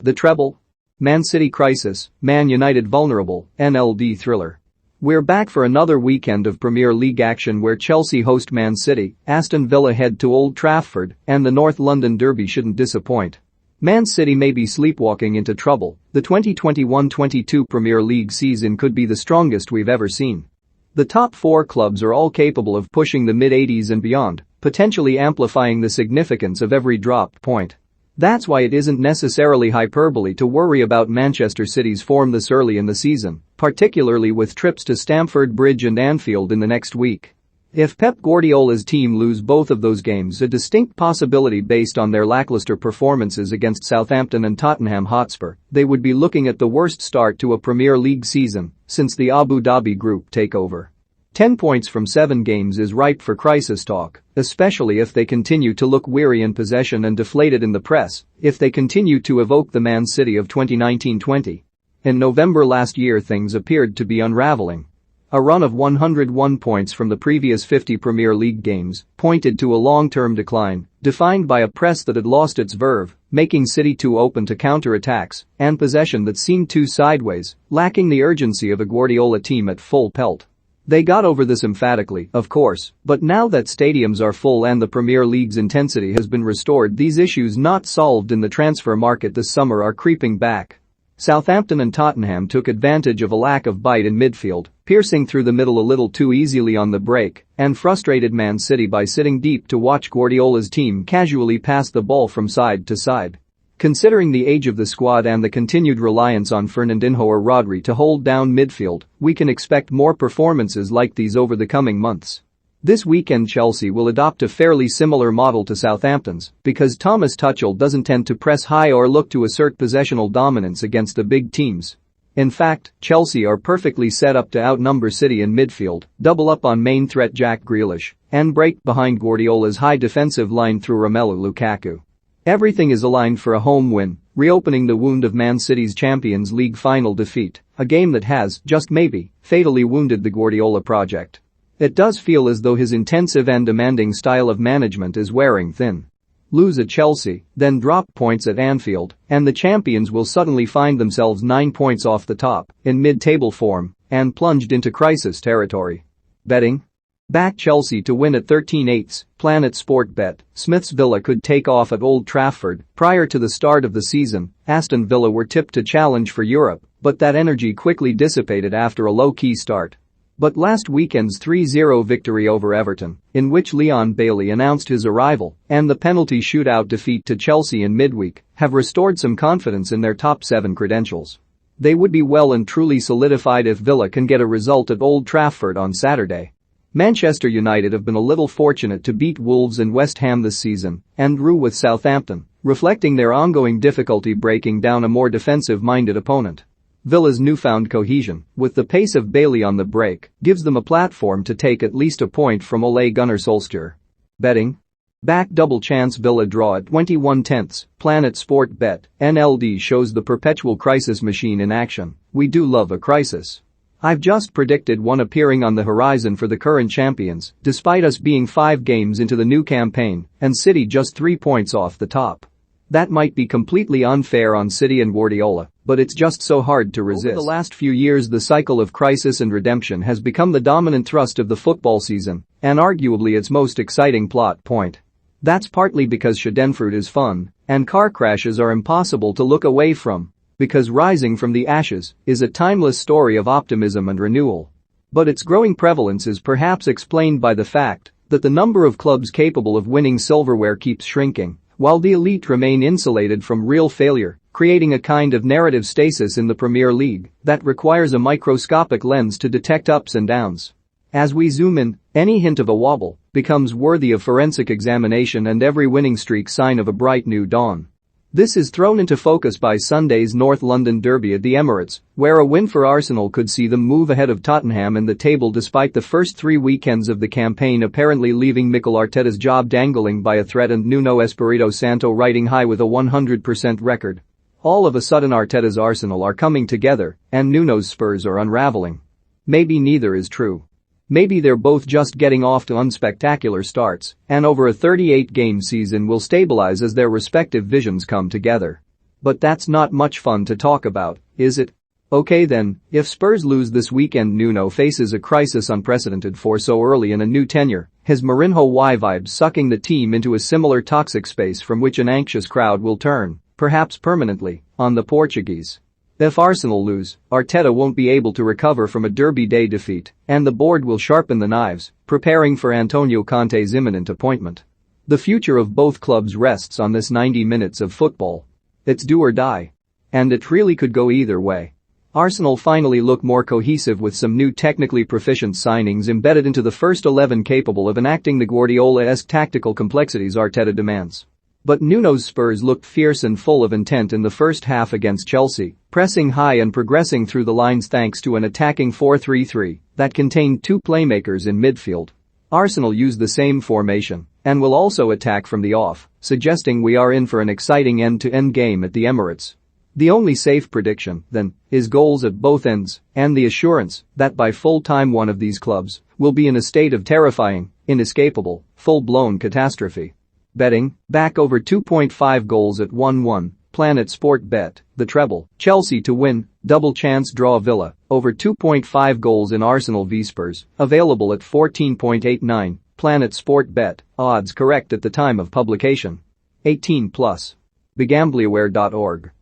The Treble? Man City crisis, Man United vulnerable, NLD thriller. We're back for another weekend of Premier League action where Chelsea host Man City, Aston Villa head to Old Trafford, and the North London derby shouldn't disappoint. Man City may be sleepwalking into trouble. The 2021-22 Premier League season could be the strongest we've ever seen. The top four clubs are all capable of pushing the mid-80s and beyond, potentially amplifying the significance of every dropped point. That's why it isn't necessarily hyperbole to worry about Manchester City's form this early in the season, particularly with trips to Stamford Bridge and Anfield in the next week. If Pep Guardiola's team lose both of those games, a distinct possibility based on their lackluster performances against Southampton and Tottenham Hotspur, they would be looking at the worst start to a Premier League season since the Abu Dhabi Group takeover. 10 points from 7 games is ripe for crisis talk, especially if they continue to look weary in possession and deflated in the press, if they continue to evoke the Man City of 2019-20. In November last year things appeared to be unraveling. A run of 101 points from the previous 50 Premier League games pointed to a long-term decline, defined by a press that had lost its verve, making City too open to counter-attacks, and possession that seemed too sideways, lacking the urgency of a Guardiola team at full pelt. They got over this emphatically, of course, but now that stadiums are full and the Premier League's intensity has been restored, these issues not solved in the transfer market this summer are creeping back. Southampton and Tottenham took advantage of a lack of bite in midfield, piercing through the middle a little too easily on the break, and frustrated Man City by sitting deep to watch Guardiola's team casually pass the ball from side to side. Considering the age of the squad and the continued reliance on Fernandinho or Rodri to hold down midfield, we can expect more performances like these over the coming months. This weekend Chelsea will adopt a fairly similar model to Southampton's because Thomas Tuchel doesn't tend to press high or look to assert possessional dominance against the big teams. In fact, Chelsea are perfectly set up to outnumber City in midfield, double up on main threat Jack Grealish, and break behind Guardiola's high defensive line through Romelu Lukaku. Everything is aligned for a home win, reopening the wound of Man City's Champions League final defeat, a game that has, just maybe, fatally wounded the Guardiola project. It does feel as though his intensive and demanding style of management is wearing thin. Lose at Chelsea, then drop points at Anfield, and the champions will suddenly find themselves 9 points off the top, in mid-table form, and plunged into crisis territory. Betting? Back Chelsea to win at 13/8, Planet Sportbet. Smith's Villa could take off at Old Trafford. Prior to the start of the season, Aston Villa were tipped to challenge for Europe, but that energy quickly dissipated after a low-key start. But last weekend's 3-0 victory over Everton, in which Leon Bailey announced his arrival, and the penalty shootout defeat to Chelsea in midweek, have restored some confidence in their top 7 credentials. They would be well and truly solidified if Villa can get a result at Old Trafford on Saturday. Manchester United have been a little fortunate to beat Wolves and West Ham this season and drew with Southampton, reflecting their ongoing difficulty breaking down a more defensive-minded opponent. Villa's newfound cohesion, with the pace of Bailey on the break, gives them a platform to take at least a point from Ole Gunnar Solskjaer. Betting? Back double chance Villa draw at 21/10, Planet Sportbet. NLD shows the perpetual crisis machine in action. We do love a crisis. I've just predicted one appearing on the horizon for the current champions, despite us being 5 games into the new campaign and City just 3 points off the top. That might be completely unfair on City and Guardiola, but it's just so hard to resist. Over the last few years the cycle of crisis and redemption has become the dominant thrust of the football season, and arguably its most exciting plot point. That's partly because schadenfreude is fun, and car crashes are impossible to look away from. Because rising from the ashes is a timeless story of optimism and renewal. But its growing prevalence is perhaps explained by the fact that the number of clubs capable of winning silverware keeps shrinking, while the elite remain insulated from real failure, creating a kind of narrative stasis in the Premier League that requires a microscopic lens to detect ups and downs. As we zoom in, any hint of a wobble becomes worthy of forensic examination and every winning streak sign of a bright new dawn. This is thrown into focus by Sunday's North London derby at the Emirates, where a win for Arsenal could see them move ahead of Tottenham in the table despite the first 3 weekends of the campaign apparently leaving Mikel Arteta's job dangling by a thread and Nuno Espirito Santo riding high with a 100% record. All of a sudden Arteta's Arsenal are coming together, and Nuno's Spurs are unraveling. Maybe neither is true. Maybe they're both just getting off to unspectacular starts, and over a 38-game season will stabilize as their respective visions come together. But that's not much fun to talk about, is it? Okay then, if Spurs lose this weekend, Nuno faces a crisis unprecedented for so early in a new tenure, his Mourinho vibes sucking the team into a similar toxic space from which an anxious crowd will turn, perhaps permanently, on the Portuguese. If Arsenal lose, Arteta won't be able to recover from a Derby Day defeat, and the board will sharpen the knives, preparing for Antonio Conte's imminent appointment. The future of both clubs rests on this 90 minutes of football. It's do or die. And it really could go either way. Arsenal finally look more cohesive with some new technically proficient signings embedded into the first 11 capable of enacting the Guardiola-esque tactical complexities Arteta demands. But Nuno's Spurs looked fierce and full of intent in the first half against Chelsea, pressing high and progressing through the lines thanks to an attacking 4-3-3 that contained two playmakers in midfield. Arsenal used the same formation and will also attack from the off, suggesting we are in for an exciting end-to-end game at the Emirates. The only safe prediction, then, is goals at both ends and the assurance that by full-time one of these clubs will be in a state of terrifying, inescapable, full-blown catastrophe. Betting, back over 2.5 goals at 1-1, Planet Sport Bet, the treble, Chelsea to win, double chance draw Villa, over 2.5 goals in Arsenal v Spurs, available at 14.89, Planet Sport Bet, odds correct at the time of publication. 18+. BeGambleAware.org